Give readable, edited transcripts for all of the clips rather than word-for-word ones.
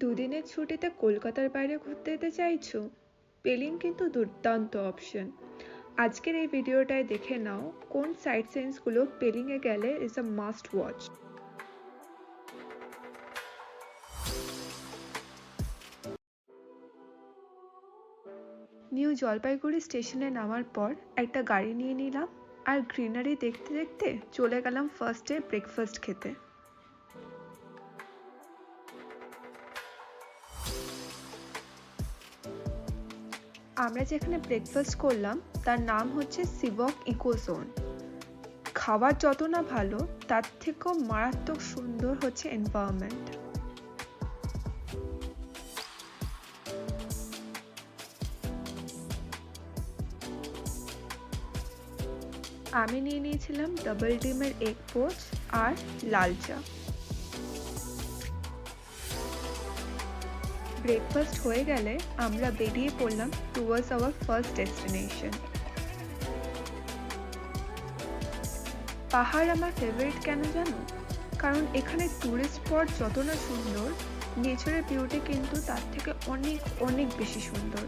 দুদিনের ছুটিতে কলকাতার বাইরে ঘুরতে যেতে চাইছো? পেলিং কিন্তু দুর্দান্ত অপশন। আজকের এই ভিডিওটায় দেখে নাও কোন সাইট সিনসগুলো পেলিংয়ে গেলে is a must watch. New Jalpaiguri স্টেশনে নামার পর একটা গাড়ি নিয়ে নিলাম আর গ্রিনারি দেখতে দেখতে চলে গেলাম ফার্স্টে ব্রেকফাস্ট খেতে। আমরা যেখানে ব্রেকফাস্ট করলাম তার নাম হচ্ছে সিভক ইকোজোন। খাবার যত না ভালো তার থেকেও মারাত্মক সুন্দর হচ্ছে এনভায়রনমেন্ট। আমি নিয়ে নিয়েছিলাম ডাবল ডিমের এগ পোচ আর লাল চা। ব্রেকফাস্ট হয়ে গেলে আমরা বেরিয়ে পড়লাম টুয়ার্ডস আওয়ার ফার্স্ট ডেস্টিনেশন। পাহাড় আমার ফেভারিট কেন জানো? কারণ এখানে টুরিস্ট স্পট যত না সুন্দর, নেচারের বিউটি কিন্তু তার থেকে অনেক অনেক বেশি সুন্দর।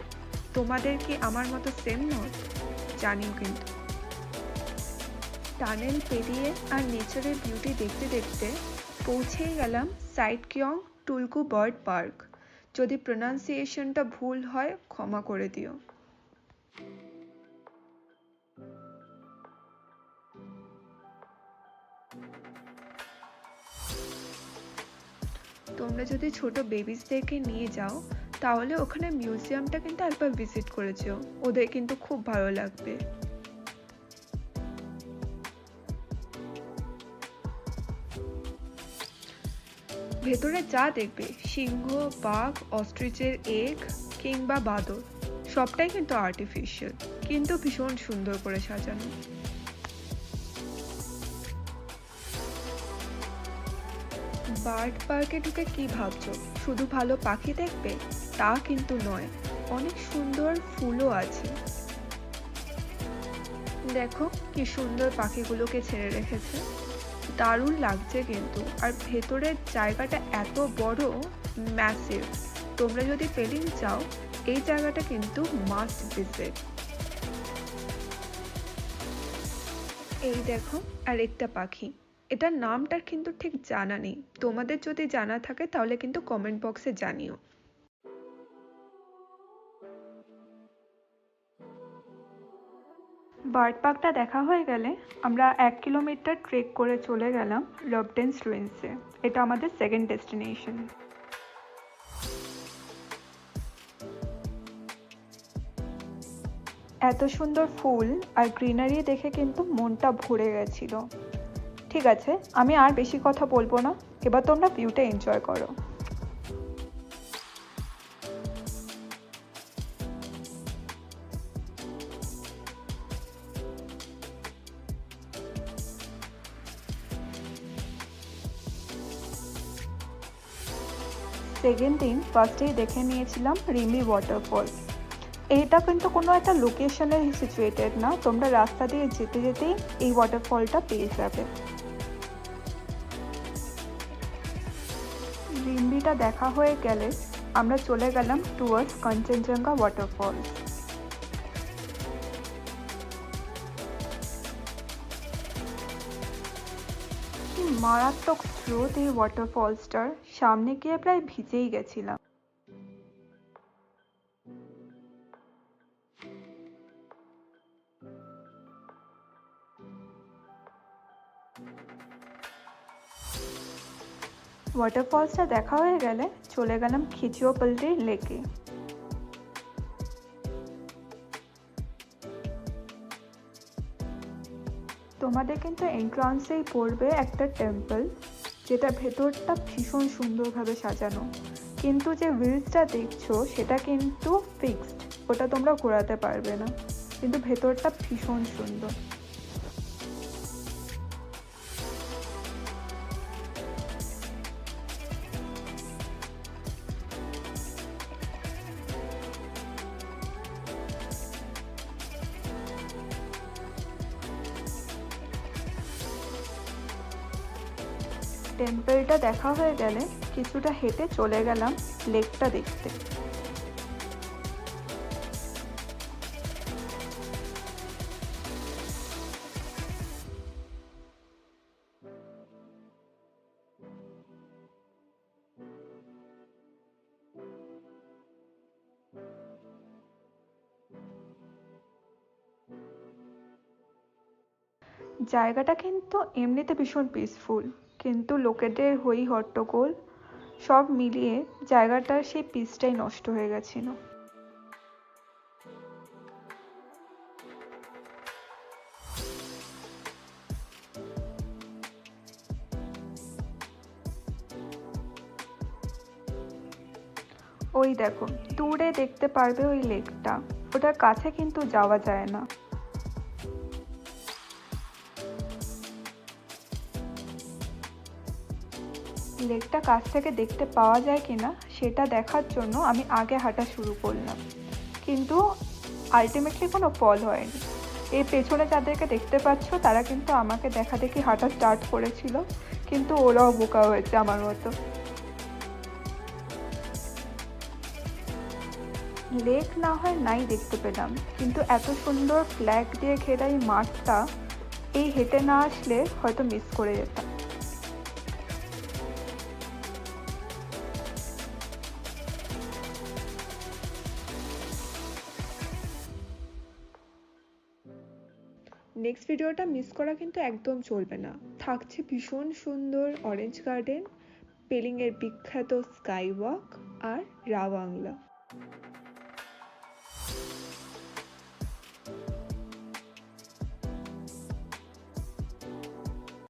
তোমাদের কি আমার মতো সেম নয়? জানিও কিন্তু। টানেল পেরিয়ে আর নেচারের বিউটি দেখতে দেখতে পৌঁছেই গেলাম সাইটকিয়ং টুলকু বার্ড পার্ক। যদি প্রোনাউন্সিয়েশনটা ভুল হয় ক্ষমা করে দিও। তোমরা যদি ছোট বেবিসদেরকে নিয়ে যাও তাহলে ওখানে মিউজিয়ামটা কিন্তু একবার ভিজিট করে যেও, ওদের কিন্তু খুব ভালো লাগবে। ভেতরে যা দেখবে, সিংহ, বাঘ, অস্ট্রিচের এগ কিংবা বাদর, সবটাই কিন্তু আর্টিফিশিয়াল, কিন্তু ভীষণ সুন্দর করে সাজানো। বার্ড পার্কে ঢুকে কি ভাবছো শুধু ভালো পাখি দেখবে? তা কিন্তু নয়, অনেক সুন্দর ফুলও আছে। দেখো কি সুন্দর পাখিগুলোকে ছেড়ে রেখেছে, দারুণ লাগছে কিন্তু। আর ভেতরের জায়গাটা এত বড়, ম্যাসিভ। তোমরা যদি পেলিং চাও এই জায়গাটা কিন্তু মাস্ট ভিজিট। এই দেখো আরেকটা পাখি, এটার নামটা কিন্তু ঠিক জানা নেই, তোমাদের যদি জানা থাকে তাহলে কিন্তু কমেন্ট বক্সে জানিও। বার্ড পার্কটা দেখা হয়ে গেলে আমরা 1 কিলোমিটার ট্রেক করে চলে গেলাম লবডেন্স রুইন্সে। এটা আমাদের সেকেন্ড ডেস্টিনেশন। এত সুন্দর ফুল আর গ্রিনারি দেখে কিন্তু মনটা ভরে গেছিল। ঠিক আছে, আমি আর বেশি কথা বলবো না, এবার তোমরা ভিউটা এনজয় করো। সেকেন্ড দিন ফার্স্টেই দেখে নিয়েছিলাম রিমি ওয়াটারফলস। এইটা কিন্তু কোনো একটা লোকেশনে সিচুয়েটেড না, তোমরা রাস্তা দিয়ে যেতে যেতেই এই ওয়াটারফলটা পেয়ে যাবে। রিম্বিটা দেখা হয়ে গেলে আমরা চলে গেলাম টুয়ার্ডস কাঞ্চনজঙ্ঘা ওয়াটারফলস। কি মারাত্মক স্রোত এই ওয়াটারফলসটার, সামনে গিয়ে প্রায় ভিজেই গেছিলাম। ওয়াটারফলসটা দেখা হয়ে গেলে চলে গেলাম খিচিওপল্লির লেকে। তোমাদের কিন্তু এন্ট্রান্সেই পড়বে একটা টেম্পল, যেটা ভেতরটা ভীষণ সুন্দরভাবে সাজানো, কিন্তু যে ভিউজটা দেখছো সেটা কিন্তু ফিক্সড, ওটা তোমরা ঘোরাতে পারবে না, কিন্তু ভেতরটা ভীষণ সুন্দর। টেম্পলটা দেখা হয়ে গেলে কিছুটা হেঁটে চলে গেলাম লেকটা দেখতে। জায়গাটা কিন্তু এমনিতে ভীষণ পিসফুল, কিন্তু লোকেদের হই হট্টগোল সব মিলিয়ে জায়গাটার সেই পিসটাই নষ্ট হয়ে গেছিল। ওই দেখো দূরে দেখতে পারবে ওই লেকটা, ওটার কাছে কিন্তু যাওয়া যায় না। লেকটা কাছ থেকে দেখতে পাওয়া যায় কিনা সেটা দেখার জন্য আমি আগে হাঁটা শুরু করলাম, কিন্তু আলটিমেটলি কোনো ফল হয়নি। এই পেছনে যাদেরকে দেখতে পাচ্ছ তারা কিন্তু আমাকে দেখা দেখি হাঁটা স্টার্ট করেছিল, কিন্তু ওরাও বোকা হয়েছে আমার মতো। লেক না হয় নাই দেখতে পেলাম, কিন্তু এত সুন্দর ফ্ল্যাগ দিয়ে ঘেরা এই মাঠটা এই হেঁটে না আসলে হয়তো মিস করে যেতাম। নেক্সট ভিডিওটা মিস করা কিন্তু একদম চলবে না। থাকছে ভীষণ সুন্দর অরেঞ্জ গার্ডেন, পেলিংয়ের বিখ্যাত স্কাই ওয়াক আর রা বাংলা।